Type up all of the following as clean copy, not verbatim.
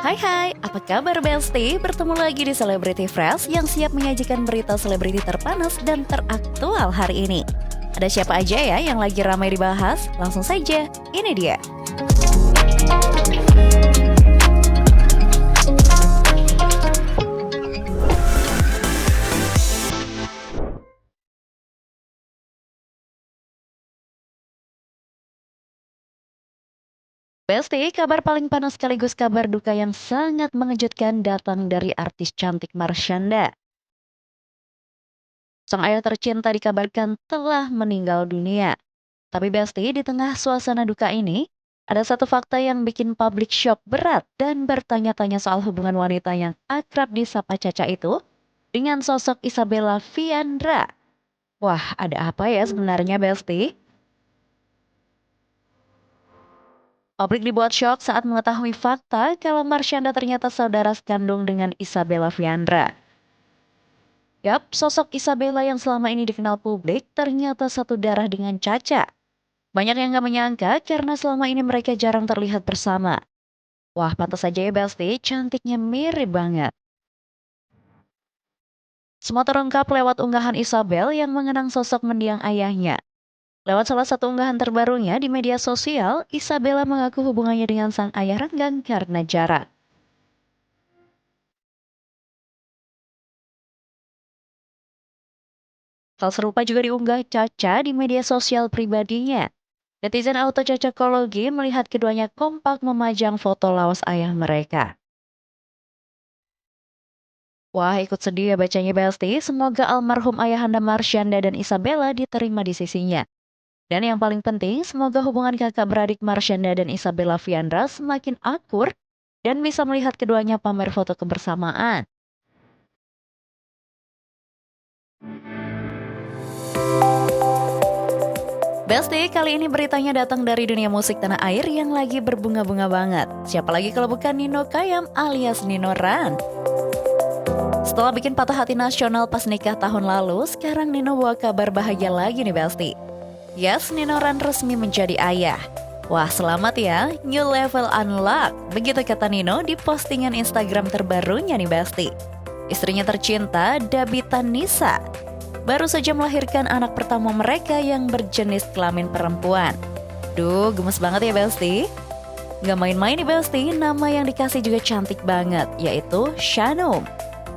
Hai, apa kabar Besti? Bertemu lagi di Celebrity Fresh yang siap menyajikan berita selebriti terpanas dan teraktual hari ini. Ada siapa aja ya yang lagi ramai dibahas? Langsung saja, ini dia. Besti, kabar paling panas sekaligus kabar duka yang sangat mengejutkan datang dari artis cantik Marshanda. Sang ayah tercinta dikabarkan telah meninggal dunia. Tapi Besti, di tengah suasana duka ini, ada satu fakta yang bikin public shock berat dan bertanya-tanya soal hubungan wanita yang akrab disapa Caca itu dengan sosok Isabella Viandra. Wah, ada apa ya sebenarnya Besti? Publik dibuat shock saat mengetahui fakta kalau Marshanda ternyata saudara sekandung dengan Isabella Viandra. Yap, sosok Isabella yang selama ini dikenal publik ternyata satu darah dengan Caca. Banyak yang gak menyangka karena selama ini mereka jarang terlihat bersama. Wah, pantas saja ya Besti, cantiknya mirip banget. Semua terungkap lewat unggahan Isabel yang mengenang sosok mendiang ayahnya. Lewat salah satu unggahan terbarunya di media sosial, Isabella mengaku hubungannya dengan sang ayah renggang karena jarak. Hal serupa juga diunggah Caca di media sosial pribadinya. Netizen auto cocokologi melihat keduanya kompak memajang foto lawas ayah mereka. Wah, ikut sedih ya bacanya Besti. Semoga almarhum ayahanda Marshanda dan Isabella diterima di sisinya. Dan yang paling penting, semoga hubungan kakak beradik Marshanda dan Isabella Viandra semakin akur dan bisa melihat keduanya pamer foto kebersamaan. Besti, kali ini beritanya datang dari dunia musik tanah air yang lagi berbunga-bunga banget. Siapa lagi kalau bukan Nino Kayam alias Nino Ran. Setelah bikin patah hati nasional pas nikah tahun lalu, sekarang Nino bawa kabar bahagia lagi nih Besti. Yes, Nino Ran resmi menjadi ayah. Wah, selamat ya, new level unlock. Begitu kata Nino di postingan Instagram terbarunya nih Besti. Istrinya tercinta, Dabita Nisa, baru saja melahirkan anak pertama mereka yang berjenis kelamin perempuan. Duh, gemes banget ya Besti. Gak main-main nih Besti, nama yang dikasih juga cantik banget, yaitu Shanum.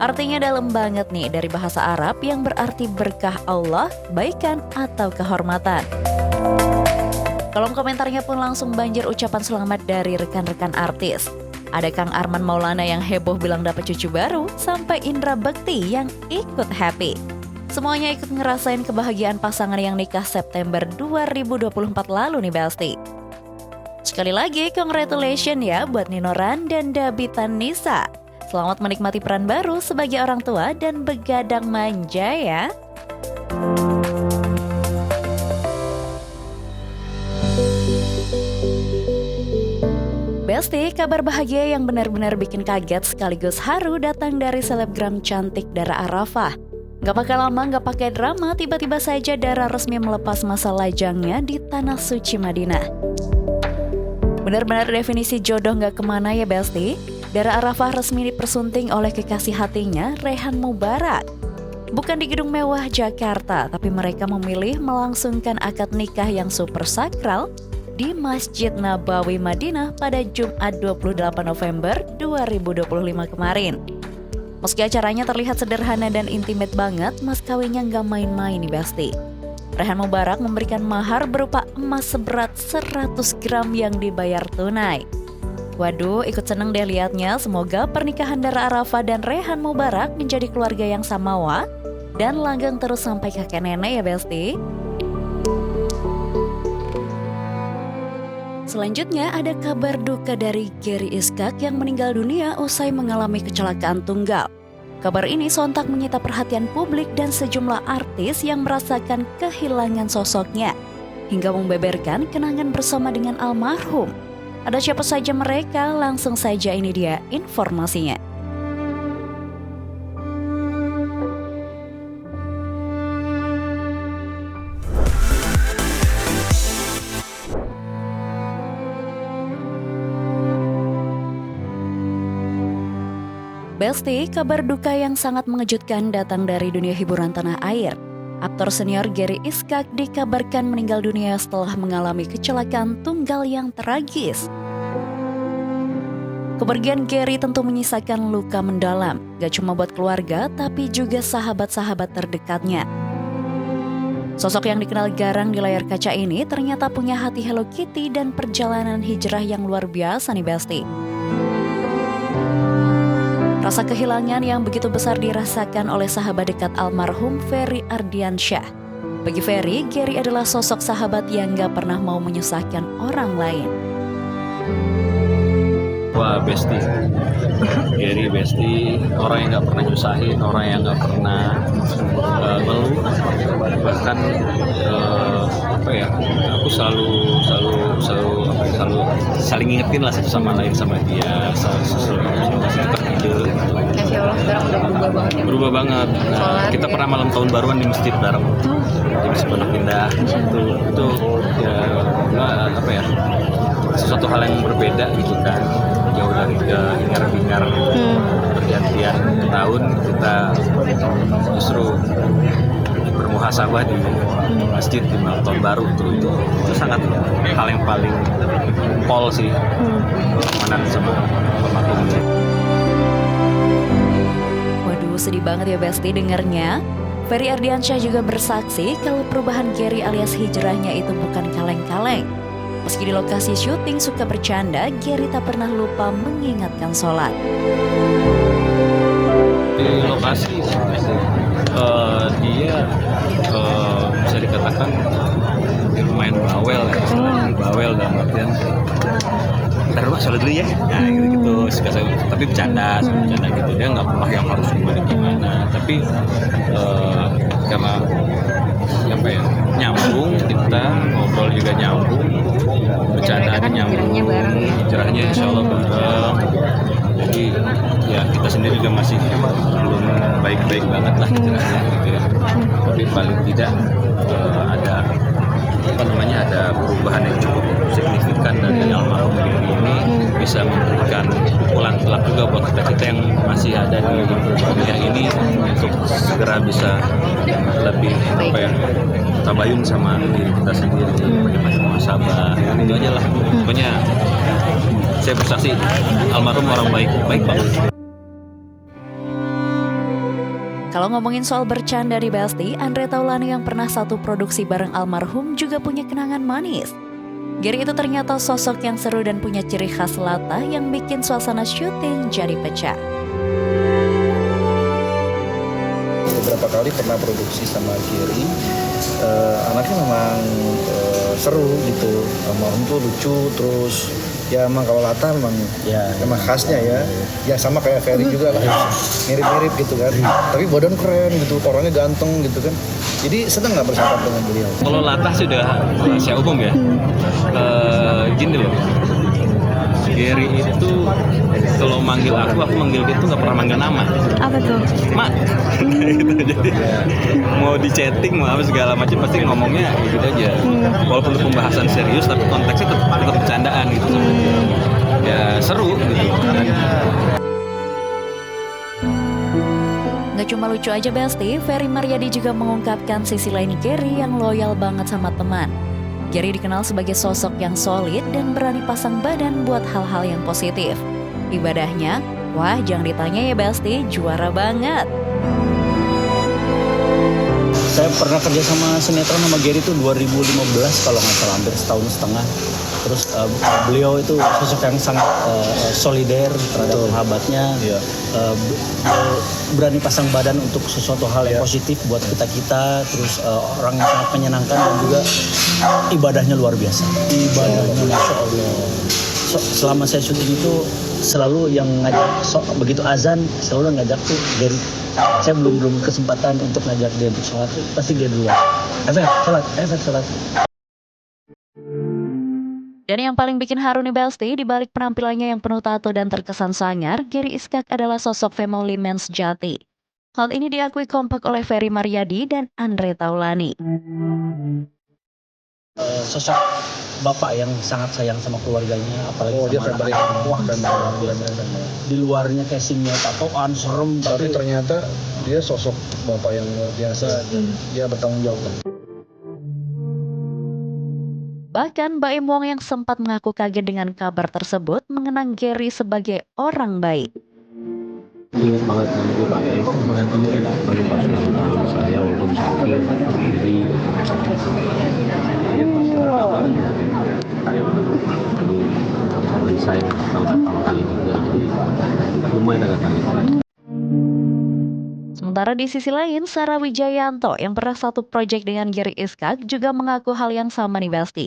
Artinya dalam banget nih dari bahasa Arab yang berarti berkah Allah, baikan atau kehormatan. Kolom komentarnya pun langsung banjir ucapan selamat dari rekan-rekan artis. Ada Kang Arman Maulana yang heboh bilang dapat cucu baru, sampai Indra Bekti yang ikut happy. Semuanya ikut ngerasain kebahagiaan pasangan yang nikah September 2024 lalu nih Besti. Sekali lagi congratulations ya buat Nino Ran dan Dabita Nisa. Selamat menikmati peran baru sebagai orang tua dan begadang manja ya. Besti, kabar bahagia yang benar-benar bikin kaget sekaligus haru datang dari selebgram cantik Dara Arafah. Gak pakai lama, gak pakai drama, tiba-tiba saja Dara resmi melepas masa lajangnya di Tanah Suci Madinah. Benar-benar definisi jodoh gak kemana ya Besti. Dara Arafah resmi dipersunting oleh kekasih hatinya, Rehan Mubarak. Bukan di gedung mewah Jakarta, tapi mereka memilih melangsungkan akad nikah yang super sakral di Masjid Nabawi Madinah pada Jumat 28 November 2025 kemarin. Meski acaranya terlihat sederhana dan intimate banget, mas kawinnya nggak main-main nih Besti. Rehan Mubarak memberikan mahar berupa emas seberat 100 gram yang dibayar tunai. Waduh, ikut seneng deh liatnya. Semoga pernikahan Dara Arafah dan Rehan Mubarak menjadi keluarga yang samawa dan langgeng terus sampai kakek nenek ya Besti. Selanjutnya ada kabar duka dari Gary Iskak yang meninggal dunia usai mengalami kecelakaan tunggal. Kabar ini sontak menyita perhatian publik dan sejumlah artis yang merasakan kehilangan sosoknya, hingga membeberkan kenangan bersama dengan almarhum. Ada siapa saja mereka? Langsung saja ini dia informasinya. Besti, kabar duka yang sangat mengejutkan datang dari dunia hiburan tanah air. Aktor senior Gary Iskak dikabarkan meninggal dunia setelah mengalami kecelakaan tunggal yang tragis. Kepergian Gary tentu menyisakan luka mendalam, gak cuma buat keluarga, tapi juga sahabat-sahabat terdekatnya. Sosok yang dikenal garang di layar kaca ini ternyata punya hati Hello Kitty dan perjalanan hijrah yang luar biasa nih Besti. Rasa kehilangan yang begitu besar dirasakan oleh sahabat dekat almarhum Ferry Ardiansyah. Bagi Ferry, Gary adalah sosok sahabat yang gak pernah mau menyusahkan orang lain. Wah, Besti, Gary Besti, orang yang nggak pernah nyusahin, orang yang nggak pernah ngeluh, bahkan aku selalu saling ingetin lah satu sama lain sama dia, selalu ide. Masya Allah, sekarang udah berubah banget ya. Berubah banget. Nah, kita pernah malam tahun baruan di masjid bareng, di Masjid Pondok Indah. Itu ya sesuatu hal yang berbeda gitu kan, jauh dari hingar-bingar pergantian tahun. Kita justru bermuhasabah di masjid di malam tahun baru. Itu sangat hal yang paling pol sih, pertemanan sama almarhum. Waduh, sedih banget ya Besti dengernya. Ferry Ardiansyah juga bersaksi kalau perubahan Gary alias hijrahnya itu bukan kaleng-kaleng. Meski di lokasi syuting suka bercanda, Gary tak pernah lupa mengingatkan sholat. Di lokasi dia bisa dikatakan lumayan bawel ya, bawel dalam artian ntar lu sholat dulu ya, nah gitu suka tapi bercanda gitu, dia nggak pernah yang harus gimana, tapi karena nyambung, kita ngobrol juga nyambung, bercandanya nyambung, hijrahnya insya Allah bareng. Jadi ya kita sendiri juga masih belum baik-baik banget lah hijrahnya gitu ya, tapi paling tidak ada perubahan yang cukup signifikan dari almarhum Gary ini, bisa memberikan pukulan telak juga buat kita yang masih ada di dunia ini untuk segera bisa lebih tabayun sama diri kita sendiri, bagaimana muhasabah, itu aja lah. Pokoknya saya bersaksi almarhum orang baik banget. Kalau ngomongin soal bercanda di Besti, Andre Taulany yang pernah satu produksi bareng almarhum juga punya kenangan manis. Gary itu ternyata sosok yang seru dan punya ciri khas latah yang bikin suasana syuting jadi pecah. Beberapa kali pernah produksi sama Gary, anaknya memang seru gitu, almarhum tuh lucu, terus ya emang kalau Lata memang emang khasnya ya sama kayak Ferry juga lah, mirip-mirip gitu kan, tapi badan keren gitu, orangnya ganteng gitu kan, jadi seneng nggak bersahabat dengan beliau. Kalau Lata sudah rahasia umum ya, gini loh, Gary itu kalau manggil aku manggil dia tuh nggak pernah manggil nama. Apa tuh? Mak. Gitu. Jadi mau di chatting mau apa segala macam pasti ngomongnya gitu aja. Walaupun itu pembahasan serius tapi konteksnya tetap bercandaan gitu. Ya seru gitu. Gak cuma lucu aja Besti, Ferry Maryadi juga mengungkapkan sisi lain Gary yang loyal banget sama teman. Gary dikenal sebagai sosok yang solid dan berani pasang badan buat hal-hal yang positif. Ibadahnya, wah jangan ditanya ya Besti, juara banget. Saya pernah kerja sama sinetron sama Gary itu 2015 kalau nggak salah, hampir setahun setengah. Terus beliau itu sosok yang sangat solider terhadap sahabatnya, berani pasang badan untuk sesuatu hal yang positif buat kita. Terus orang yang sangat menyenangkan dan juga ibadahnya luar biasa. Ibadahnya Masya Allah. Selama saya syuting itu selalu yang ngajak, begitu azan selalu ngajak tuh Gary. Saya belum kesempatan untuk ngajak dia untuk sholat, pasti dia duluan. Sholat. Dan yang paling bikin haru nih Besti, di balik penampilannya yang penuh tato dan terkesan sangar, Gary Iskak adalah sosok family man sejati. Hal ini diakui kompak oleh Ferry Maryadi dan Andre Taulany. Sosok bapak yang sangat sayang sama keluarganya, apalagi Oh, dia sama family anak-anak. wah dan Di luarnya casingnya tatoan serem, tapi ternyata dia sosok bapak yang luar biasa dan dia bertanggung jawab. Bahkan Baim Wong yang sempat mengaku kaget dengan kabar tersebut mengenang Gary sebagai orang baik. Ingat banget sama gue pakai baru pas ulang tahun saya walaupun sakit diri dan saya tahu pertama kali juga jadi lumayan agak kaget. Sementara di sisi lain, Sarah Wijayanto yang pernah satu proyek dengan Gary Iskak juga mengaku hal yang sama nih Besti.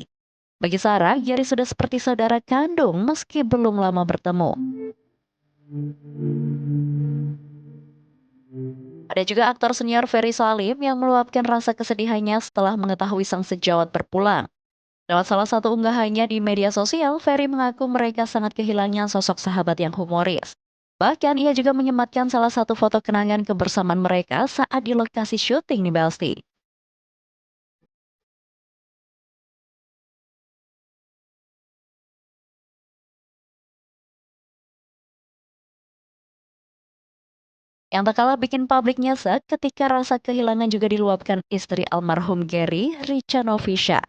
Bagi Sarah, Gary sudah seperti saudara kandung meski belum lama bertemu. Ada juga aktor senior Ferry Salim yang meluapkan rasa kesedihannya setelah mengetahui sang sejawat berpulang. Lewat salah satu unggahannya di media sosial, Ferry mengaku mereka sangat kehilangan sosok sahabat yang humoris. Bahkan ia juga menyematkan salah satu foto kenangan kebersamaan mereka saat di lokasi syuting di Besti. Yang tak kalah bikin publik nyesek ketika rasa kehilangan juga diluapkan istri almarhum Gary, Richa Novisha.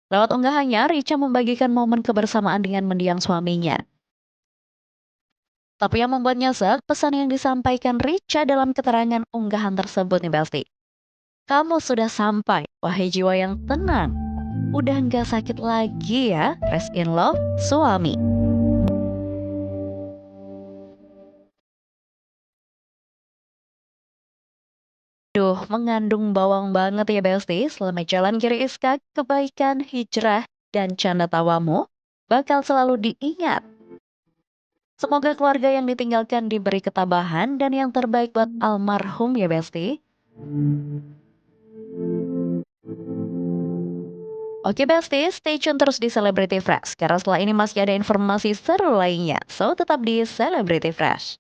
Lewat unggahannya, Richa membagikan momen kebersamaan dengan mendiang suaminya. Tapi yang membuat nyesek, pesan yang disampaikan Richa dalam keterangan unggahan tersebut nih Besti. Kamu sudah sampai, wahai jiwa yang tenang. Udah nggak sakit lagi ya, rest in love, suami. Duh, mengandung bawang banget ya Besti. Selamat jalan Giri Iskak, kebaikan, hijrah, dan canda tawamu bakal selalu diingat. Semoga keluarga yang ditinggalkan diberi ketabahan dan yang terbaik buat almarhum ya Besti. Oke Besti, stay tune terus di Celebrity Fresh. Karena setelah ini masih ada informasi seru lainnya. So, tetap di Celebrity Fresh.